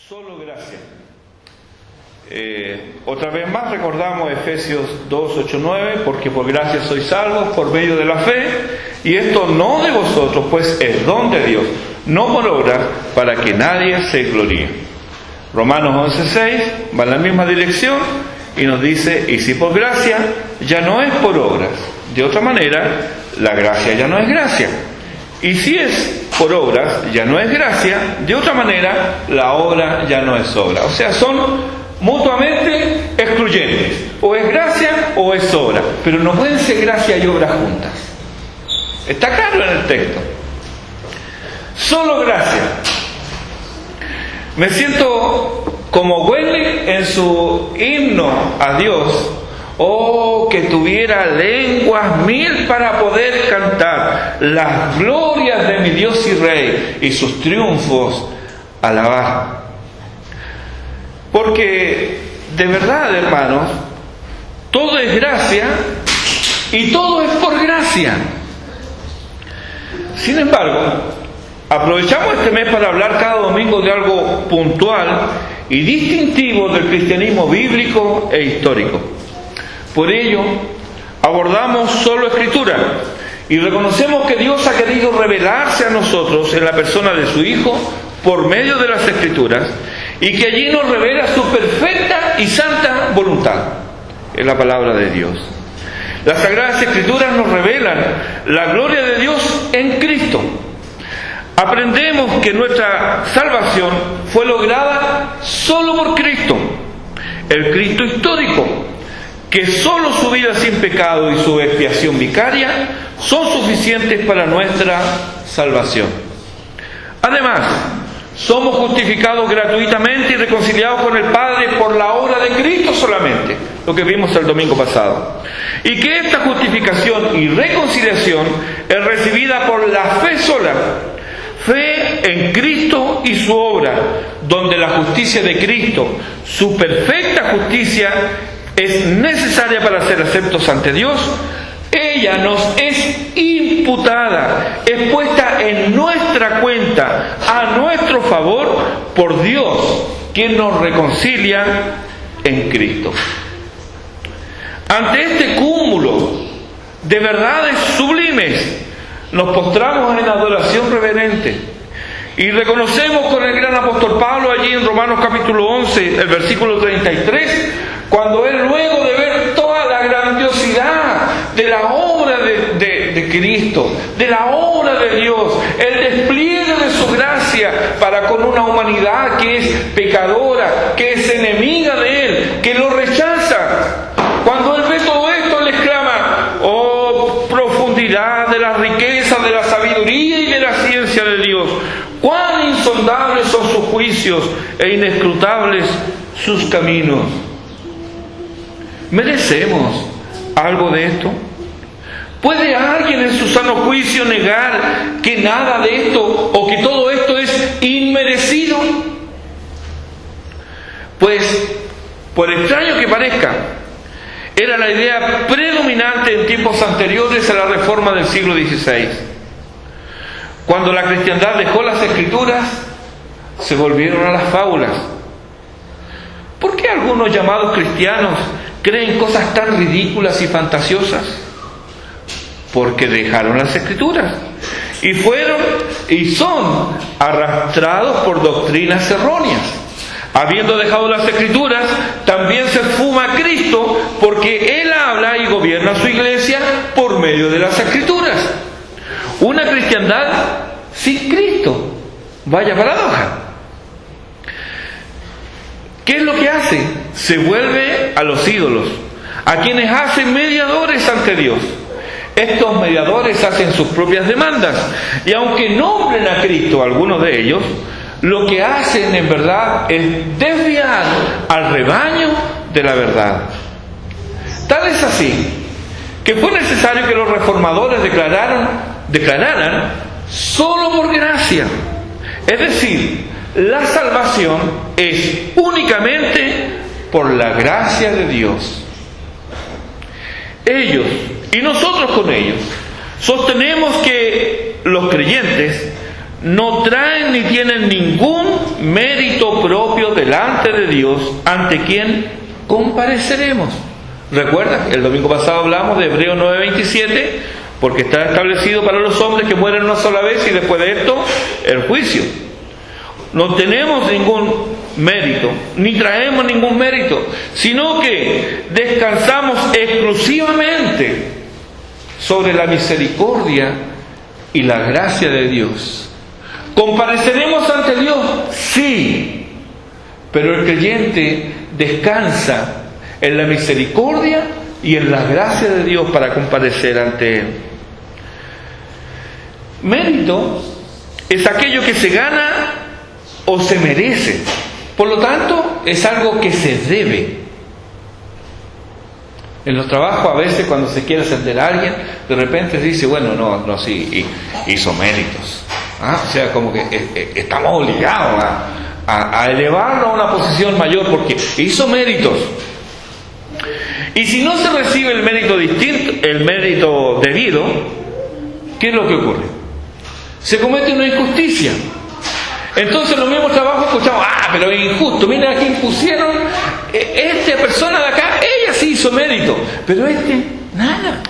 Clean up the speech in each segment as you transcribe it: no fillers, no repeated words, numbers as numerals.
Solo gracia. Otra vez más recordamos Efesios 2, 8, 9, porque por gracia sois salvos por medio de la fe, y esto no de vosotros, pues es don de Dios, no por obras, para que nadie se gloríe. Romanos 11, 6 va en la misma dirección y nos dice, y si por gracia, ya no es por obras. De otra manera, la gracia ya no es gracia. Y si es por obras, ya no es gracia. De otra manera, la obra ya no es obra. O sea, son mutuamente excluyentes. O es gracia o es obra. Pero no pueden ser gracia y obra juntas. Está claro en el texto. Solo gracia. Me siento como Wesley en su himno a Dios. Oh, que tuviera lenguas 1000 para poder cantar las glorias de mi Dios y Rey y sus triunfos alabar. Porque de verdad, hermanos, todo es gracia y todo es por gracia. Sin embargo, aprovechamos este mes para hablar cada domingo de algo puntual y distintivo del cristianismo bíblico e histórico. Por ello, abordamos solo Escritura y reconocemos que Dios ha querido revelarse a nosotros en la persona de su Hijo por medio de las Escrituras y que allí nos revela su perfecta y santa voluntad. Es la palabra de Dios. Las Sagradas Escrituras nos revelan la gloria de Dios en Cristo. Aprendemos que nuestra salvación fue lograda solo por Cristo, el Cristo histórico, que solo su vida sin pecado y su expiación vicaria son suficientes para nuestra salvación. Además, somos justificados gratuitamente y reconciliados con el Padre por la obra de Cristo solamente, lo que vimos el domingo pasado. Y que esta justificación y reconciliación es recibida por la fe sola, fe en Cristo y su obra, donde la justicia de Cristo, su perfecta justicia, es necesaria para ser aceptos ante Dios. Ella nos es imputada, es puesta en nuestra cuenta, a nuestro favor, por Dios, quien nos reconcilia en Cristo. Ante este cúmulo de verdades sublimes, nos postramos en adoración reverente y reconocemos con el gran apóstol Pablo allí en Romanos capítulo 11, el versículo 33, cuando él, luego de ver toda la grandiosidad de la obra de Cristo, de la obra de Dios, el despliegue de su gracia para con una humanidad que es pecadora, que es enemiga de él, que lo rechaza, cuando él ve todo esto, él exclama: oh, profundidad de la riqueza, de la sabiduría y de la ciencia de Dios, cuán insondables son sus juicios e inescrutables sus caminos. ¿Merecemos algo de esto? ¿Puede alguien en su sano juicio negar que nada de esto o que todo esto es inmerecido? Pues, por extraño que parezca, era la idea predominante en tiempos anteriores a la Reforma del siglo XVI. Cuando la cristiandad dejó las Escrituras, se volvieron a las fábulas. ¿Por qué algunos llamados cristianos creen cosas tan ridículas y fantasiosas? Porque dejaron las Escrituras y fueron y son arrastrados por doctrinas erróneas. Habiendo dejado las Escrituras, también se fuma a Cristo, porque Él habla y gobierna su iglesia por medio de las Escrituras. Una cristiandad sin Cristo. Vaya paradoja. ¿Qué es lo que hace? Se vuelve a los ídolos, a quienes hacen mediadores ante Dios. Estos mediadores hacen sus propias demandas, y aunque nombren a Cristo algunos de ellos, lo que hacen en verdad es desviar al rebaño de la verdad. Tal es así que fue necesario que los reformadores declararan solo por gracia. Es decir, la salvación es únicamente por la gracia de Dios. Ellos, y nosotros con ellos, sostenemos que los creyentes no traen ni tienen ningún mérito propio delante de Dios, ante quien compareceremos. Recuerda, el domingo pasado hablamos de Hebreos 9:27, porque está establecido para los hombres que mueren una sola vez y después de esto el juicio. No tenemos ningún mérito, ni traemos ningún mérito, sino que descansamos exclusivamente sobre la misericordia y la gracia de Dios. ¿Compareceremos ante Dios? Sí, pero el creyente descansa en la misericordia y en la gracia de Dios para comparecer ante Él. Mérito es aquello que se gana o se merece. Por lo tanto, es algo que se debe. En los trabajos, a veces, cuando se quiere ascender a alguien, de repente se dice, bueno, no, sí, hizo méritos. O sea, como que estamos obligados a elevarlo a una posición mayor porque hizo méritos. Y si no se recibe el mérito distinto, el mérito debido, ¿qué es lo que ocurre? Se comete una injusticia. Entonces en los mismos trabajos escuchamos, pero es injusto, mira aquí impusieron, esta persona de acá, ella sí hizo mérito, pero nada.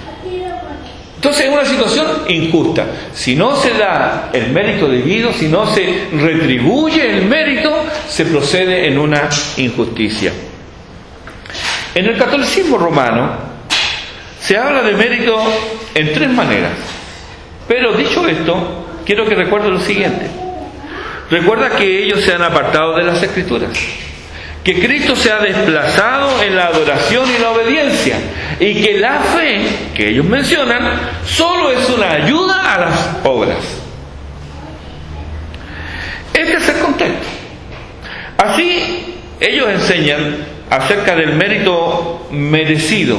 Entonces es una situación injusta. Si no se da el mérito debido, si no se retribuye el mérito, se procede en una injusticia. En el catolicismo romano se habla de mérito en tres maneras. Pero dicho esto, quiero que recuerden lo siguiente. Recuerda que ellos se han apartado de las Escrituras, que Cristo se ha desplazado en la adoración y la obediencia, y que la fe que ellos mencionan solo es una ayuda a las obras. Este es el contexto. Así ellos enseñan acerca del mérito merecido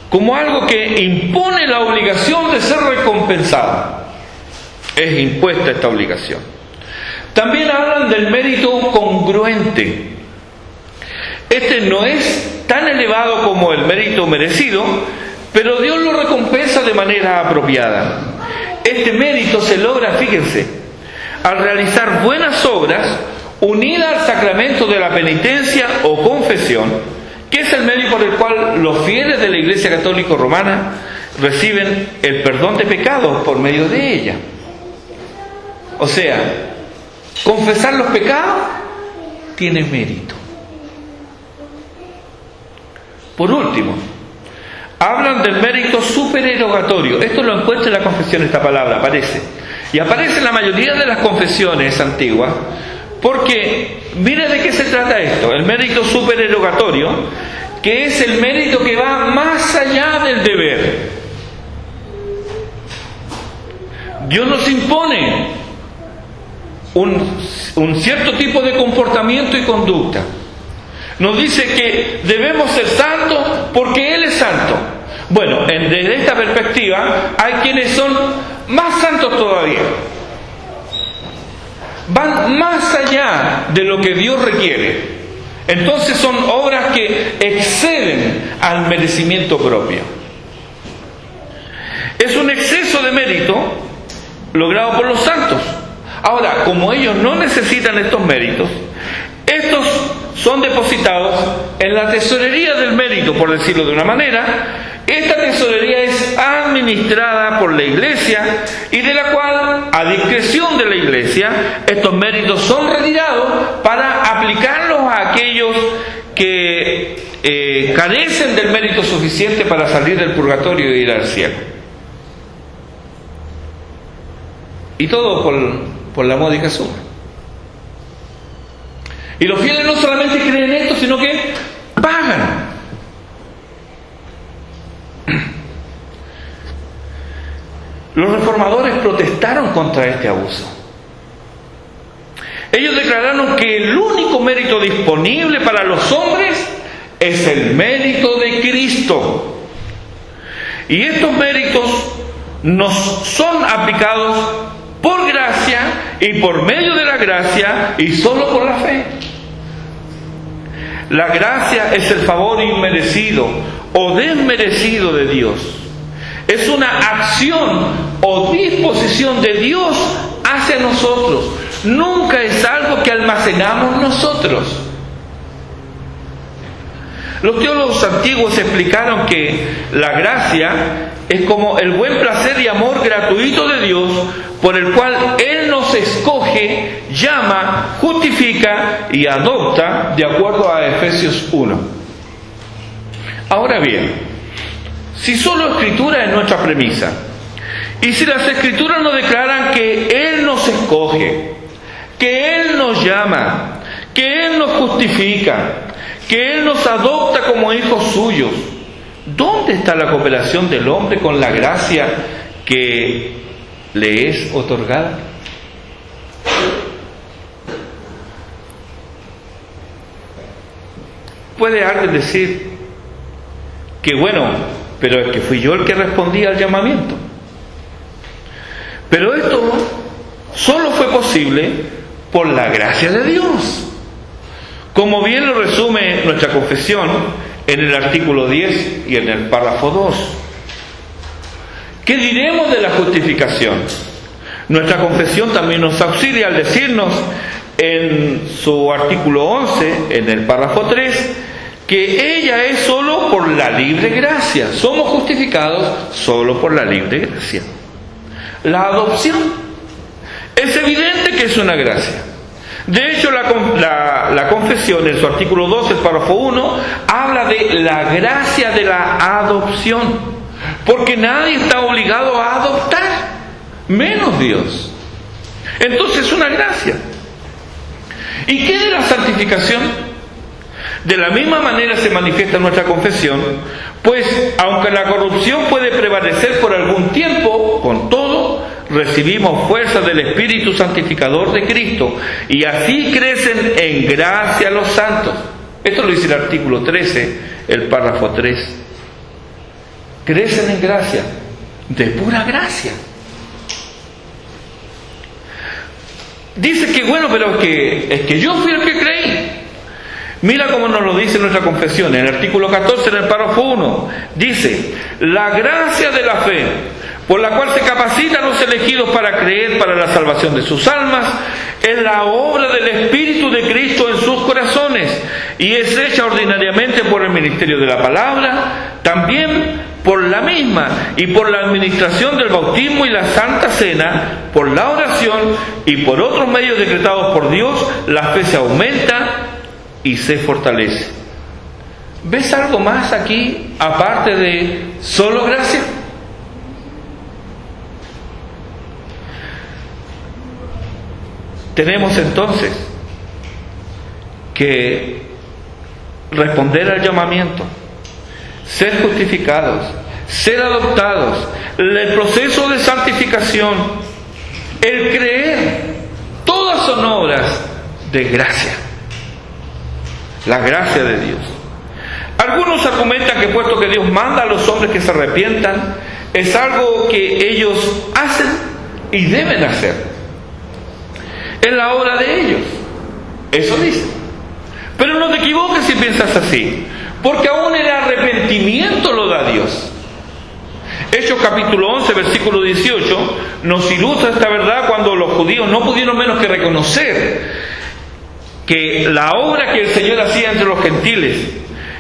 como algo que impone la obligación de ser recompensado. Es impuesta esta obligación. También hablan del mérito congruente. Este no es tan elevado como el mérito merecido, pero Dios lo recompensa de manera apropiada. Este mérito se logra, fíjense, al realizar buenas obras unidas al sacramento de la penitencia o confesión, que es el medio por el cual los fieles de la Iglesia Católica Romana reciben el perdón de pecados por medio de ella. O sea, confesar los pecados tiene mérito. Por último, hablan del mérito supererogatorio. Esto lo encuentra en la confesión, esta palabra aparece. Y aparece en la mayoría de las confesiones antiguas, porque mire de qué se trata esto. El mérito supererogatorio, que es el mérito que va más allá del deber. Dios nos impone un cierto tipo de comportamiento y conducta. Nos dice que debemos ser santos porque Él es santo. Bueno, desde esta perspectiva hay quienes son más santos todavía. Van más allá de lo que Dios requiere. Entonces son obras que exceden al merecimiento propio. Es un exceso de mérito logrado por los santos. Ahora, como ellos no necesitan estos méritos, estos son depositados en la tesorería del mérito, por decirlo de una manera. Esta tesorería es administrada por la Iglesia y de la cual, a discreción de la Iglesia, estos méritos son retirados para aplicarlos a aquellos que carecen del mérito suficiente para salir del purgatorio e ir al cielo. Y todo por la módica suma. Y los fieles no solamente creen esto, sino que pagan. Los reformadores protestaron contra este abuso. Ellos declararon que el único mérito disponible para los hombres es el mérito de Cristo. Y estos méritos nos son aplicados por gracia y por medio de la gracia y solo por la fe. La gracia es el favor inmerecido o desmerecido de Dios. Es una acción o disposición de Dios hacia nosotros, nunca es algo que almacenamos nosotros. Los teólogos antiguos explicaron que la gracia es como el buen placer y amor gratuito de Dios, por el cual Él nos escoge, llama, justifica y adopta, de acuerdo a Efesios 1. Ahora bien, si solo Escritura es nuestra premisa, y si las Escrituras nos declaran que Él nos escoge, que Él nos llama, que Él nos justifica, que Él nos adopta como hijos suyos, ¿dónde está la cooperación del hombre con la gracia que le es otorgada? Puede alguien decir que bueno, pero es que fui yo el que respondí al llamamiento. Pero esto solo fue posible por la gracia de Dios. Como bien lo resume nuestra confesión en el artículo 10 y en el párrafo 2. ¿Qué diremos de la justificación? Nuestra confesión también nos auxilia al decirnos en su artículo 11, en el párrafo 3, que ella es solo por la libre gracia. Somos justificados solo por la libre gracia. La adopción es evidente que es una gracia. De hecho, la confesión, en su artículo 12, el párrafo 1, habla de la gracia de la adopción, porque nadie está obligado a adoptar, menos Dios. Entonces es una gracia. ¿Y qué de la santificación? De la misma manera se manifiesta en nuestra confesión, pues aunque la corrupción puede prevalecer por algún tiempo, con todo, recibimos fuerza del Espíritu Santificador de Cristo, y así crecen en gracia los santos. Esto lo dice el artículo 13, el párrafo 3. Crecen en gracia, de pura gracia. Dice que bueno, pero es que yo fui el que creí. Mira cómo nos lo dice nuestra confesión, en el artículo 14, en el párrafo 1. Dice: la gracia de la fe, por la cual se capacitan los elegidos para creer para la salvación de sus almas, es la obra del Espíritu de Cristo en sus corazones, y es hecha ordinariamente por el ministerio de la palabra, también por la misma, y por la administración del bautismo y la Santa Cena, por la oración y por otros medios decretados por Dios, la fe se aumenta y se fortalece. ¿Ves algo más aquí aparte de solo gracia? Tenemos entonces que responder al llamamiento, ser justificados, ser adoptados, el proceso de santificación, el creer, todas son obras de gracia. La gracia de Dios. Algunos argumentan que puesto que Dios manda a los hombres que se arrepientan, es algo que ellos hacen y deben hacer. Es la obra de ellos. Eso dice. Pero no te equivoques si piensas así, porque aún el arrepentimiento lo da Dios. Hechos capítulo 11, versículo 18, nos ilustra esta verdad cuando los judíos no pudieron menos que reconocer que la obra que el Señor hacía entre los gentiles,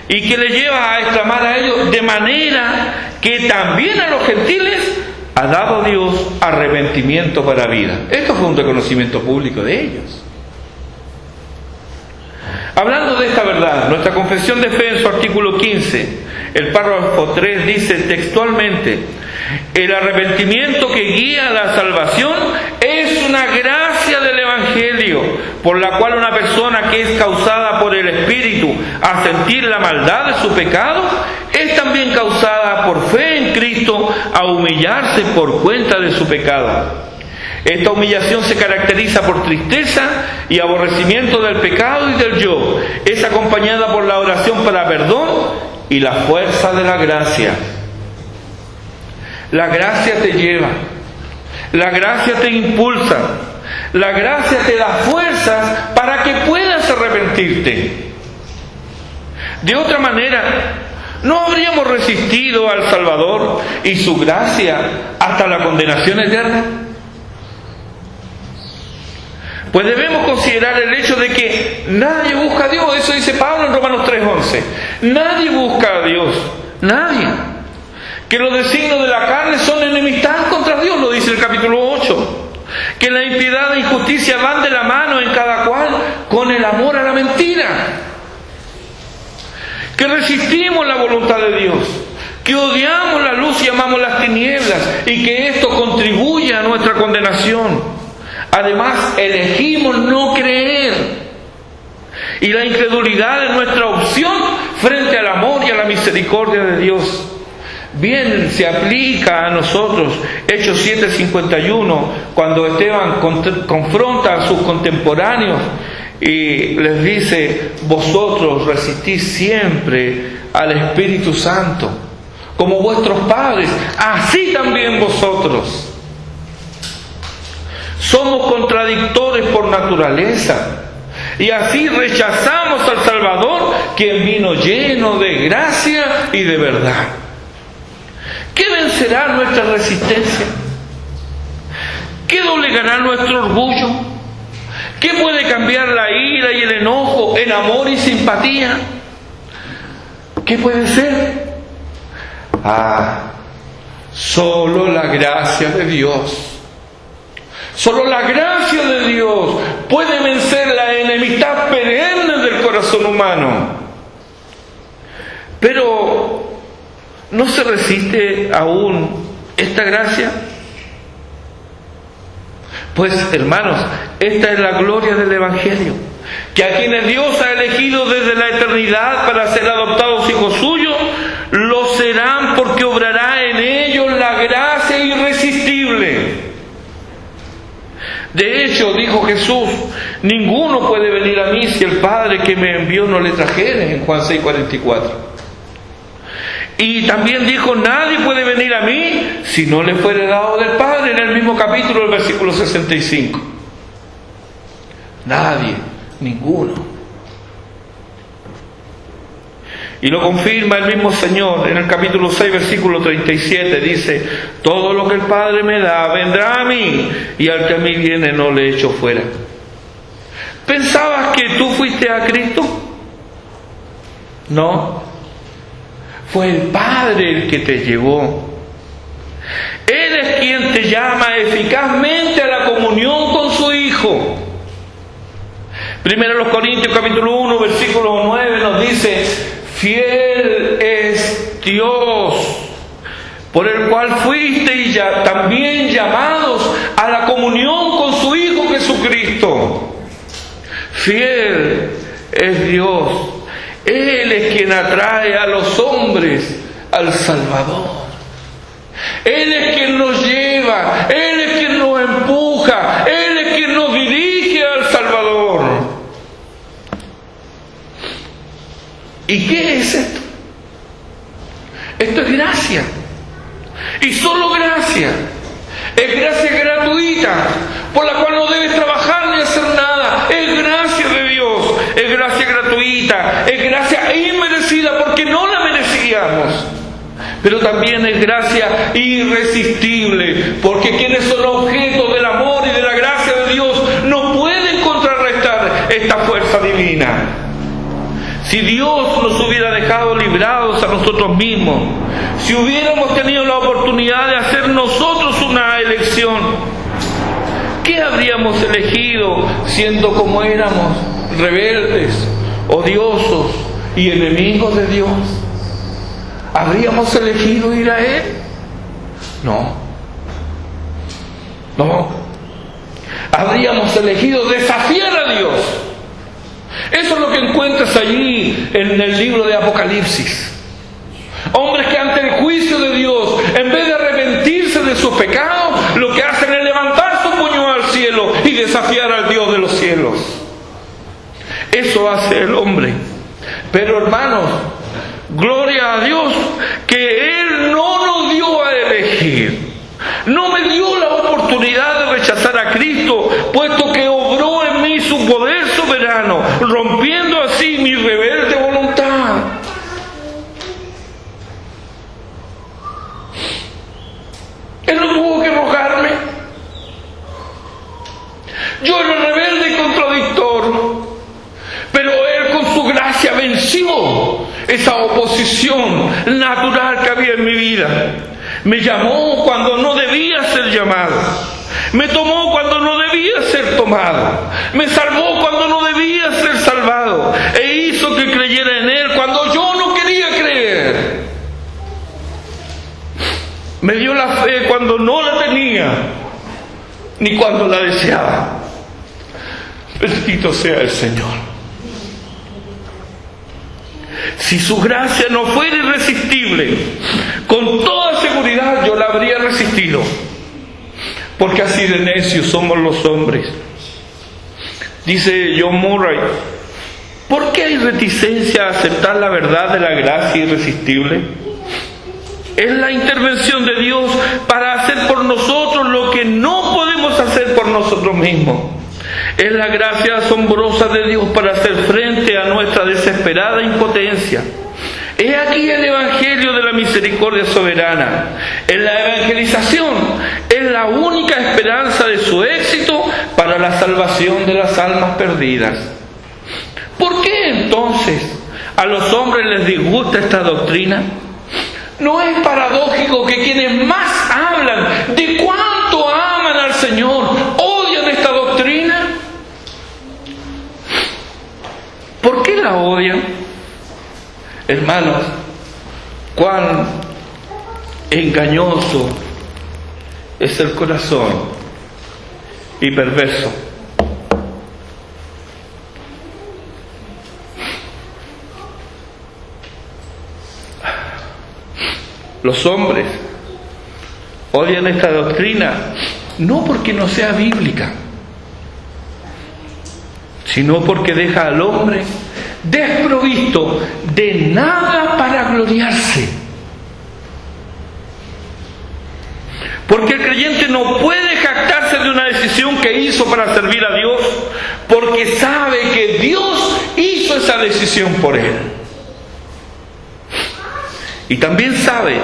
y que le lleva a exclamar a ellos: de manera que también a los gentiles ha dado Dios arrepentimiento para vida. Esto fue un reconocimiento público de ellos. Hablando de esta verdad, nuestra confesión de fe en su artículo 15, el párrafo 3 dice textualmente: el arrepentimiento que guía a la salvación es una gracia del Evangelio, por la cual una persona que es causada por el Espíritu a sentir la maldad de su pecado, es también causada por fe en Cristo a humillarse por cuenta de su pecado. Esta humillación se caracteriza por tristeza y aborrecimiento del pecado y del yo. Es acompañada por la oración para perdón y la fuerza de la gracia. La gracia te lleva, la gracia te impulsa, la gracia te da fuerzas para que puedas arrepentirte. De otra manera, no habríamos resistido al Salvador y su gracia hasta la condenación eterna. Pues debemos considerar el hecho de que nadie busca a Dios. Eso dice Pablo en Romanos 3:11. Nadie busca a Dios. Nadie. Que los designios de la carne son enemistad contra Dios, lo dice el capítulo 8. Que la impiedad e injusticia van de la mano en cada cual con el amor a la mentira. Que resistimos la voluntad de Dios. Que odiamos la luz y amamos las tinieblas. Y que esto contribuye a nuestra condenación. Además, elegimos no creer. Y la incredulidad es nuestra opción frente al amor y a la misericordia de Dios. Bien se aplica a nosotros Hechos 7:51, cuando Esteban confronta a sus contemporáneos y les dice: vosotros resistís siempre al Espíritu Santo, como vuestros padres, así también vosotros. Somos contradictores por naturaleza, y así rechazamos al Salvador, quien vino lleno de gracia y de verdad. ¿Qué vencerá nuestra resistencia? ¿Qué doblegará nuestro orgullo? ¿Qué puede cambiar la ira y el enojo en amor y simpatía? ¿Qué puede ser? Solo la gracia de Dios. Solo la gracia de Dios puede vencer la enemistad perenne del corazón humano. Pero ¿no se resiste aún esta gracia? Pues, hermanos, esta es la gloria del Evangelio, que a quienes Dios ha elegido desde la eternidad para ser adoptados hijos suyos, lo serán porque obrará en ellos la gracia irresistible. De hecho, dijo Jesús: ninguno puede venir a mí si el Padre que me envió no le trajere, en Juan 6:44. Y también dijo: nadie puede venir a mí si no le fuere dado del Padre, en el mismo capítulo, el versículo 65. Nadie, ninguno. Y lo confirma el mismo Señor en el capítulo 6, versículo 37. Dice: todo lo que el Padre me da vendrá a mí, y al que a mí viene no le echo fuera. ¿Pensabas que tú fuiste a Cristo? No. Fue el Padre el que te llevó. Él es quien te llama eficazmente a la comunión con su Hijo. Primero los Corintios capítulo 1, versículo 9 nos dice: fiel es Dios, por el cual fuisteis ya también llamados a la comunión con su Hijo Jesucristo. Fiel es Dios. Él es quien atrae a los hombres al Salvador. Él es quien nos lleva, Él es quien nos empuja, Él es quien nos dirige al Salvador. ¿Y qué es esto? Esto es gracia. Y solo gracia. Es gracia gratuita, por la cual no debes trabajar ni hacer nada. Es gracia de Dios, es gracia gratuita, es gracia inmerecida porque no la merecíamos. Pero también es gracia irresistible, porque quienes son objetos del amor y de la gracia de Dios no pueden contrarrestar esta fuerza divina. Si Dios nos hubiera dejado librados a nosotros mismos, si hubiéramos tenido la oportunidad de hacer nosotros una elección, ¿qué habríamos elegido siendo como éramos, rebeldes, odiosos y enemigos de Dios? ¿Habríamos elegido ir a Él? No. Habríamos elegido desafiar a Dios. Eso es lo que encuentras allí en el libro de Apocalipsis. Hombres que ante el juicio de Dios, en vez de arrepentirse de sus pecados, lo que hacen es levantar su puño al cielo y desafiar al Dios de los cielos. Eso hace el hombre. Pero hermanos, gloria a Dios que Él no nos dio a elegir. No me dio la oportunidad de rechazar a Cristo, puesto que obró en mí su poder soberano, rompiendo así mi rebelde voluntad. Él no tuvo que rogarme. Yo era rebelde gracia venció esa oposición natural que había en mi vida. Me llamó cuando no debía ser llamado. Me tomó cuando no debía ser tomado. Me salvó cuando no debía ser salvado. E hizo que creyera en Él cuando yo no quería creer. Me dio la fe cuando no la tenía, ni cuando la deseaba. Bendito sea el Señor. Si su gracia no fuera irresistible, con toda seguridad yo la habría resistido. Porque así de necios somos los hombres. Dice John Murray, ¿por qué hay reticencia a aceptar la verdad de la gracia irresistible? Es la intervención de Dios para hacer por nosotros lo que no podemos hacer por nosotros mismos. Es la gracia asombrosa de Dios para hacer frente a nuestra desesperada impotencia. Es aquí el Evangelio de la misericordia soberana. En la evangelización es la única esperanza de su éxito para la salvación de las almas perdidas. ¿Por qué entonces a los hombres les disgusta esta doctrina? ¿No es paradójico que quienes más hablan de cuánto aman al Señor odian esta doctrina? ¿Por qué la odian? Hermanos, cuán engañoso es el corazón y perverso. Los hombres odian esta doctrina no porque no sea bíblica, sino porque deja al hombre desprovisto de nada para gloriarse. Porque el creyente no puede jactarse de una decisión que hizo para servir a Dios, porque sabe que Dios hizo esa decisión por él. Y también sabe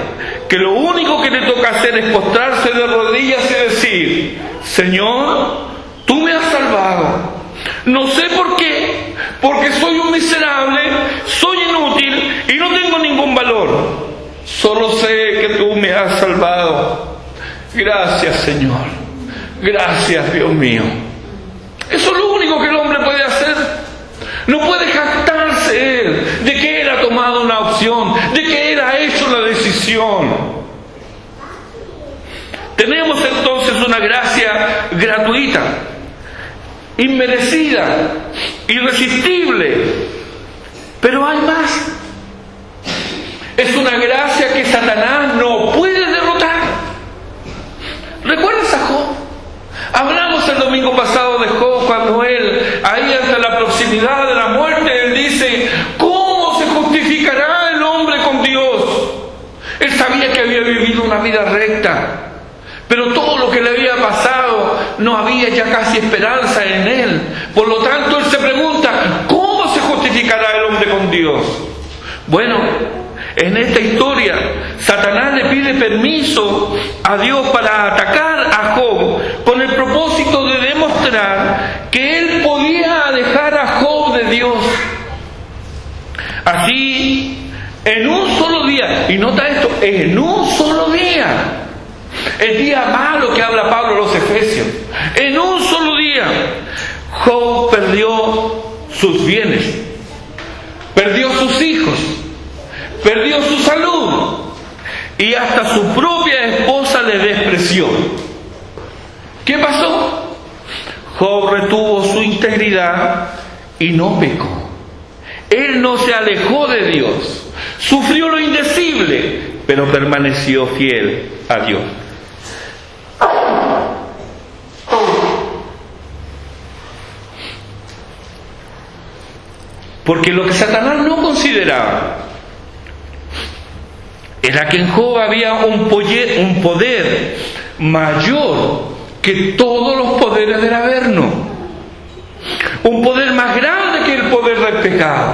que lo único que le toca hacer es postrarse de rodillas y decir: Señor, tú me has salvado. No sé por qué, porque soy un miserable, soy inútil y no tengo ningún valor. Solo sé que tú me has salvado. Gracias, Señor. Gracias, Dios mío. Eso es lo único que el hombre puede hacer. No puede jactarse él de que él ha tomado una opción, de que él ha hecho la decisión. Tenemos entonces una gracia gratuita, inmerecida, irresistible. Pero hay más. Es una gracia que Satanás no puede derrotar. ¿Recuerdas a Job? Hablamos el domingo pasado de Job cuando él, ahí ante la proximidad de la muerte, él dice: ¿cómo se justificará el hombre con Dios? Él sabía que había vivido una vida recta, pero todo lo que le había pasado, no había ya casi esperanza en él. Por lo tanto, él se pregunta: ¿cómo se justificará el hombre con Dios? Bueno, en esta historia, Satanás le pide permiso a Dios para atacar a Job con el propósito de demostrar que él podía alejar a Job de Dios. Así, en un solo día, y nota esto, en un solo día, el día malo que habla Pablo a los Efesios, en un solo día, Job perdió sus bienes, perdió sus hijos, perdió su salud y hasta su propia esposa le despreció. ¿Qué pasó? Job retuvo su integridad y no pecó. Él no se alejó de Dios, sufrió lo indecible, pero permaneció fiel a Dios. Porque lo que Satanás no consideraba era que en Job había un poder mayor que todos los poderes del Averno, un poder más grande que el poder del pecado,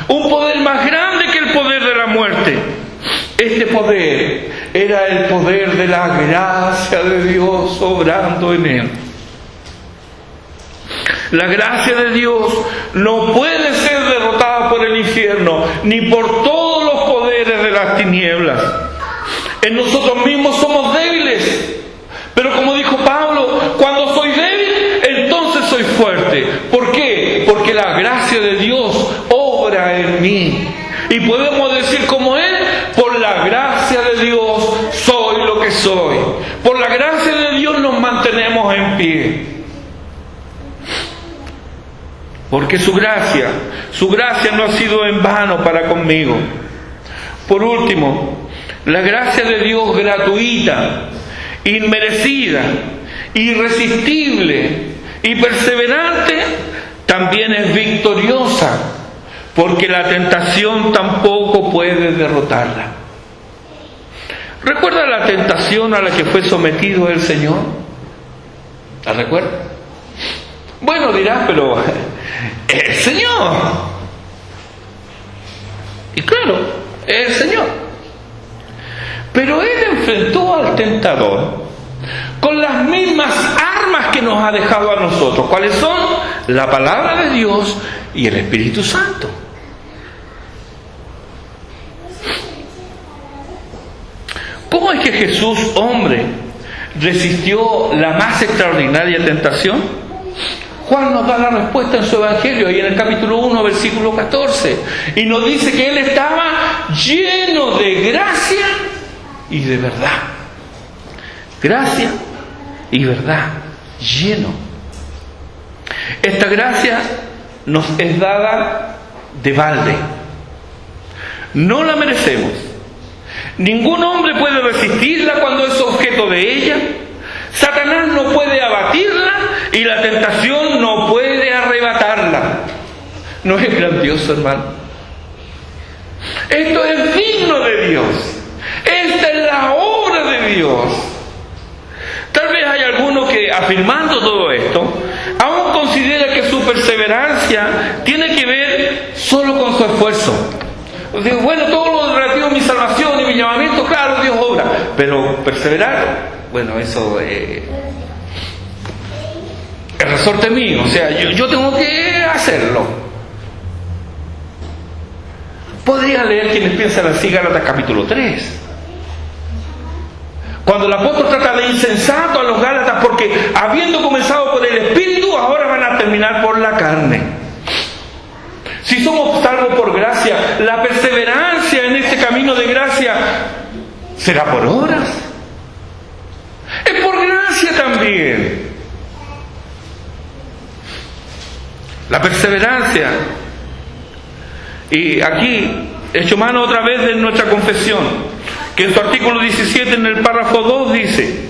un poder más grande que el poder de la muerte. Este poder era el poder de la gracia de Dios obrando en él. La gracia de Dios no puede ser derrotada por ni por todos los poderes de las tinieblas. En nosotros mismos somos débiles, pero como dijo Pablo, cuando soy débil, entonces soy fuerte. ¿Por qué? Porque la gracia de Dios obra en mí. Y podemos decir como Él, por la gracia de Dios soy lo que soy. Por la gracia de Dios nos mantenemos en pie. Porque su gracia no ha sido en vano para conmigo. Por último, la gracia de Dios gratuita, inmerecida, irresistible y perseverante, también es victoriosa, porque la tentación tampoco puede derrotarla. ¿Recuerda la tentación a la que fue sometido el Señor? ¿La recuerda? Bueno, dirás, pero el Señor. Y claro, el Señor. Pero Él enfrentó al tentador con las mismas armas que nos ha dejado a nosotros. ¿Cuáles son? La palabra de Dios y el Espíritu Santo. ¿Cómo es que Jesús, hombre, resistió la más extraordinaria tentación? Juan nos da la respuesta en su Evangelio, ahí en el capítulo 1, versículo 14, y nos dice que Él estaba lleno de gracia y de verdad. Gracia y verdad, lleno. Esta gracia nos es dada de balde. No la merecemos. Ningún hombre puede resistirla cuando es objeto de ella. Satanás no puede abatirla y la tentación no puede arrebatarla. ¿No es grandioso, hermano? Esto es digno de Dios. Esta es la obra de Dios. Tal vez hay alguno que, afirmando todo esto, aún considera que su perseverancia tiene que ver solo con su esfuerzo. Digo, bueno, todo lo relativo a mi salvación y mi llamamiento, claro, Dios obra, pero perseverar, bueno, eso es resorte mío, o sea, yo tengo que hacerlo. Podría leer quienes piensan así Gálatas capítulo 3. Cuando el apóstol trata de insensato a los Gálatas porque habiendo comenzado por el Espíritu, ahora van a terminar por la carne. Si somos salvos por gracia, la perseverancia en este camino de gracia será por horas. Es por gracia también. La perseverancia. Y aquí, hecho mano otra vez de nuestra confesión, que en su artículo 17, en el párrafo 2, dice: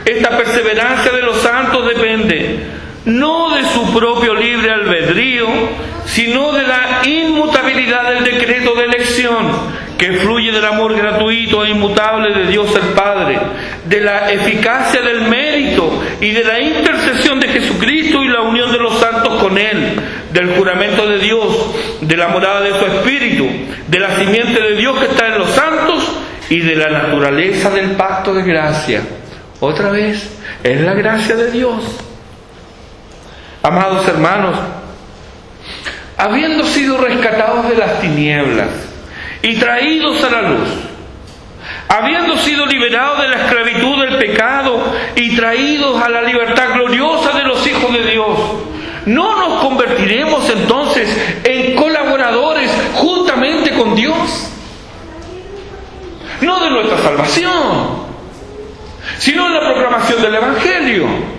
esta perseverancia de los santos depende no de su propio libre albedrío, sino de la inmutabilidad del decreto de elección, que fluye del amor gratuito e inmutable de Dios el Padre, de la eficacia del mérito y de la intercesión de Jesucristo y la unión de los santos con Él, del juramento de Dios, de la morada de su Espíritu, de la simiente de Dios que está en los santos y de la naturaleza del pacto de gracia. Otra vez, es la gracia de Dios. Amados hermanos, habiendo sido rescatados de las tinieblas y traídos a la luz, habiendo sido liberados de la esclavitud del pecado y traídos a la libertad gloriosa de los hijos de Dios, ¿no nos convertiremos entonces en colaboradores juntamente con Dios? No de nuestra salvación, sino en la proclamación del Evangelio.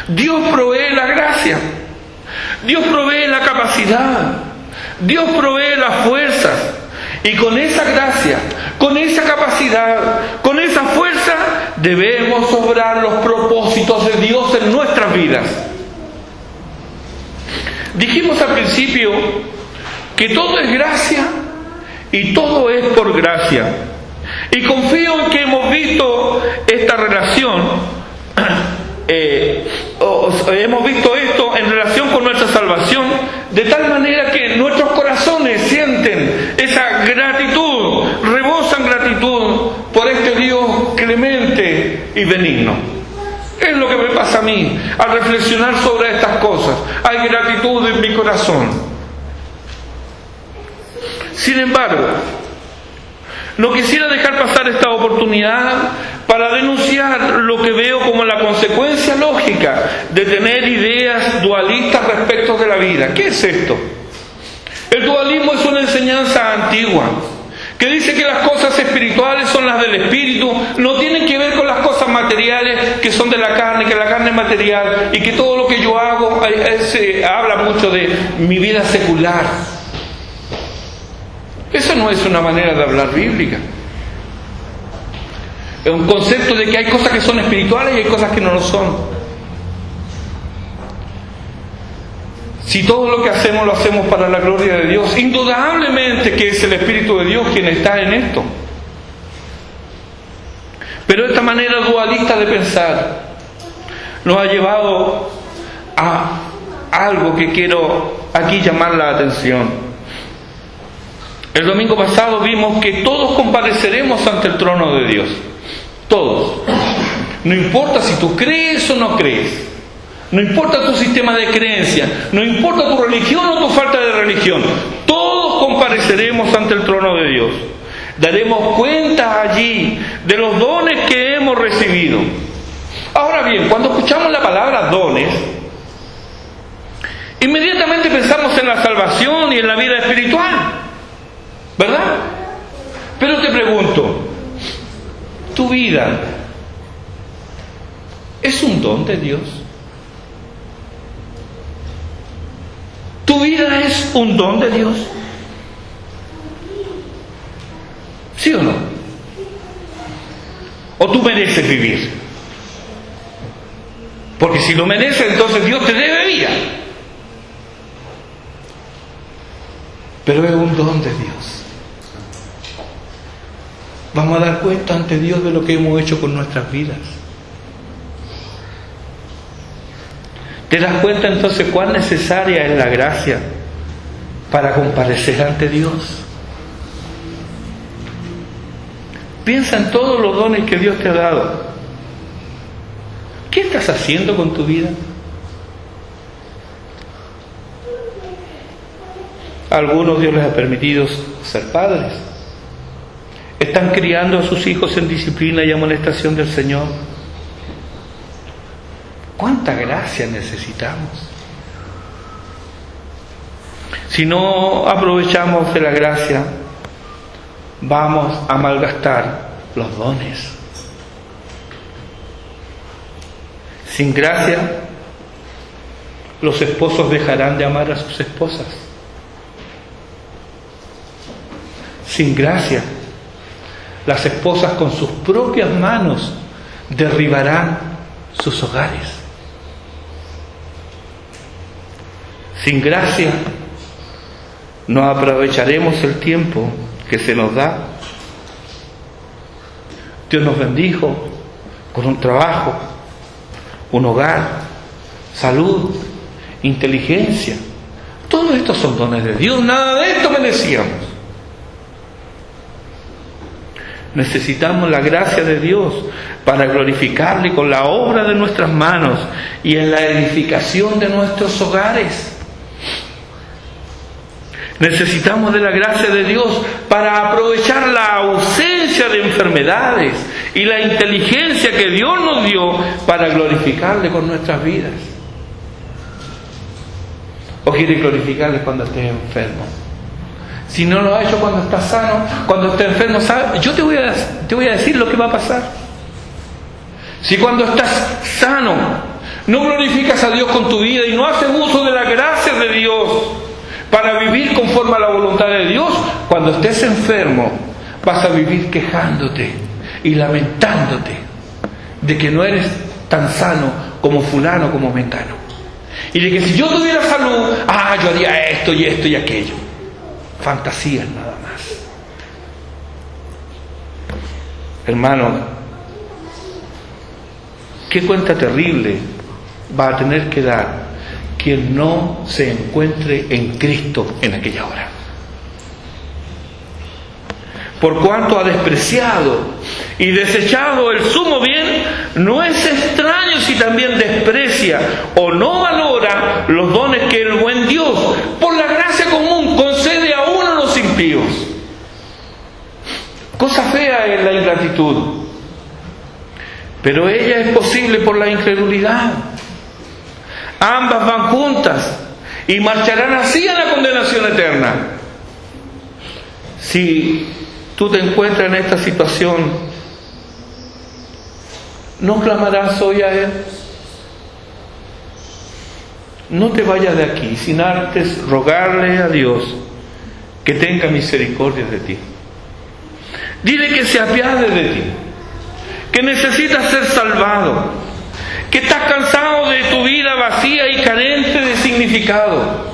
Dios provee la gracia, Dios provee la capacidad, Dios provee las fuerzas, y con esa gracia, con esa capacidad, con esa fuerza, debemos obrar los propósitos de Dios en nuestras vidas. Dijimos al principio que todo es gracia y todo es por gracia, y confío en que hemos visto esta relación. Hemos visto esto en relación con nuestra salvación, de tal manera que nuestros corazones sienten esa gratitud, rebosan gratitud por este Dios clemente y benigno. Es lo que me pasa a mí al reflexionar sobre estas cosas. Hay gratitud en mi corazón. Sin embargo, no quisiera dejar pasar esta oportunidad para denunciar lo que veo como la consecuencia lógica de tener ideas dualistas respecto de la vida. ¿Qué es esto? El dualismo es una enseñanza antigua que dice que las cosas espirituales son las del espíritu, no tienen que ver con las cosas materiales que son de la carne, que la carne es material, y que todo lo que yo hago, se habla mucho de mi vida secular. Esa no es una manera de hablar bíblica. Es un concepto de que hay cosas que son espirituales y hay cosas que no lo son. Si todo lo que hacemos lo hacemos para la gloria de Dios, indudablemente que es el Espíritu de Dios quien está en esto. Pero esta manera dualista de pensar nos ha llevado a algo que quiero aquí llamar la atención. El domingo pasado vimos que todos compareceremos ante el trono de Dios. Todos. No importa si tú crees o no crees. No importa tu sistema de creencia. No importa tu religión o tu falta de religión. Todos compareceremos ante el trono de Dios. Daremos cuenta allí de los dones que hemos recibido. Ahora bien, cuando escuchamos la palabra dones, inmediatamente pensamos en la salvación y en la vida espiritual, ¿verdad? Pero te pregunto, ¿tu vida es un don de Dios? ¿Tu vida es un don de Dios? ¿Sí o no? ¿O tú mereces vivir? Porque si lo mereces, entonces Dios te debe vida. Pero es un don de Dios. Vamos a dar cuenta ante Dios de lo que hemos hecho con nuestras vidas. ¿Te das cuenta entonces cuán necesaria es la gracia para comparecer ante Dios? Piensa en todos los dones que Dios te ha dado. ¿Qué estás haciendo con tu vida? A algunos Dios les ha permitido ser padres. Están criando a sus hijos en disciplina y amonestación del Señor. ¿Cuánta gracia necesitamos? Si no aprovechamos de la gracia, vamos a malgastar los dones. Sin gracia, los esposos dejarán de amar a sus esposas. Sin gracia, las esposas con sus propias manos derribarán sus hogares. Sin gracia, no aprovecharemos el tiempo que se nos da. Dios nos bendijo con un trabajo, un hogar, salud, inteligencia. Todos estos son dones de Dios, nada de esto merecíamos. Necesitamos la gracia de Dios para glorificarle con la obra de nuestras manos y en la edificación de nuestros hogares. Necesitamos de la gracia de Dios para aprovechar la ausencia de enfermedades y la inteligencia que Dios nos dio para glorificarle con nuestras vidas. ¿O quieres glorificarle cuando estés enfermo? Si no lo ha hecho cuando estás sano, cuando estés enfermo, ¿sabes? Yo te voy a decir lo que va a pasar. Si cuando estás sano no glorificas a Dios con tu vida y no haces uso de la gracia de Dios para vivir conforme a la voluntad de Dios, cuando estés enfermo vas a vivir quejándote y lamentándote de que no eres tan sano como fulano, como mengano, y de que si yo tuviera salud, yo haría esto y esto y aquello. Fantasías nada más. Hermano, qué cuenta terrible va a tener que dar quien no se encuentre en Cristo en aquella hora. Por cuanto ha despreciado y desechado el sumo bien, no es extraño si también desprecia o no valora los dones que el buen Dios, por la gracia común, concede aún a los impíos. cosa fea es la ingratitud, pero ella es posible por la incredulidad. Ambas van juntas y marcharán así a la condenación eterna. Si tú te encuentras en esta situación, ¿no clamarás hoy a Él? No te vayas de aquí sin antes rogarle a Dios que tenga misericordia de ti. Dile que se apiade de ti, que necesitas ser salvado, que estás cansado de tu vida vacía y carente de significado,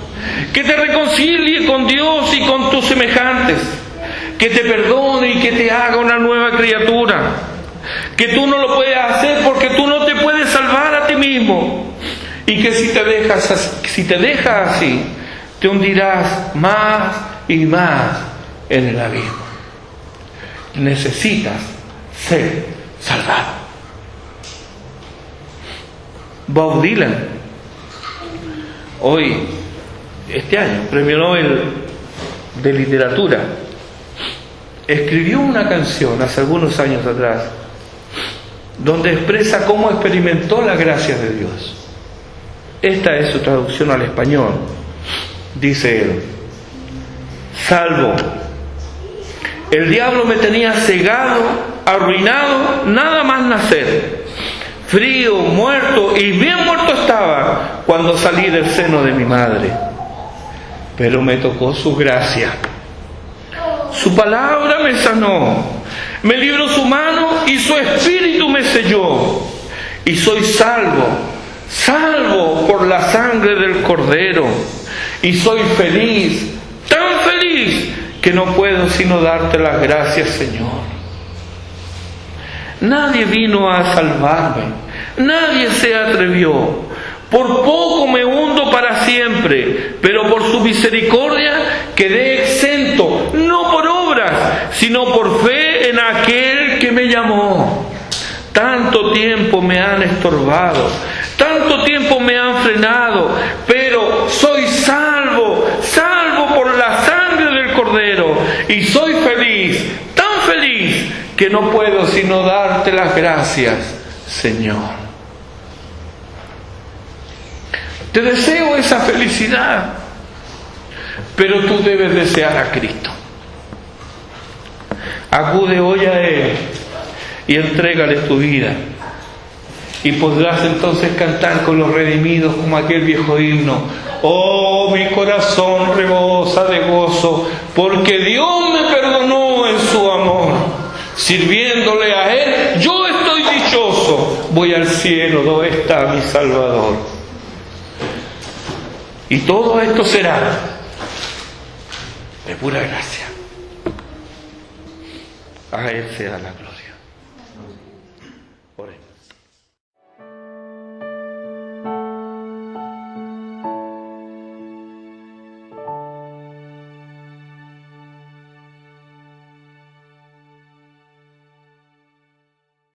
que te reconcilie con Dios y con tus semejantes, que te perdone y que te haga una nueva criatura, que tú no lo puedes hacer porque tú no te puedes salvar a ti mismo, y que si te dejas así, te hundirás más y más en el abismo. Necesitas ser salvado. Bob Dylan, hoy, este año, Premio Nobel de Literatura, escribió una canción hace algunos años atrás, donde expresa cómo experimentó la gracia de Dios. Esta es su traducción al español. Dice él: salvo, el diablo me tenía cegado, arruinado, nada más nacer. Frío, muerto y bien muerto estaba cuando salí del seno de mi madre. Pero me tocó su gracia. Su palabra me sanó, me libró su mano y su espíritu me selló. Y soy salvo, salvo por la sangre del Cordero. Y soy feliz, tan feliz, que no puedo sino darte las gracias, Señor. Nadie vino a salvarme, nadie se atrevió. Por poco me hundo para siempre, pero por su misericordia quedé exento, no por obras, sino por fe en aquel que me llamó. Tanto tiempo me han estorbado, tanto tiempo me han frenado, pero soy salvo, salvo por la sangre del Cordero, y soy feliz, tan feliz, que no puedo sino darte las gracias, Señor. Te deseo esa felicidad, pero tú debes desear a Cristo. Acude hoy a Él y entrégale tu vida, y podrás entonces cantar con los redimidos como aquel viejo himno: oh, mi corazón rebosa de gozo, porque Dios me perdonó en su amor. Sirviéndole a Él, yo estoy dichoso, voy al cielo donde está mi Salvador. Y todo esto será de pura gracia. A Él sea la gloria.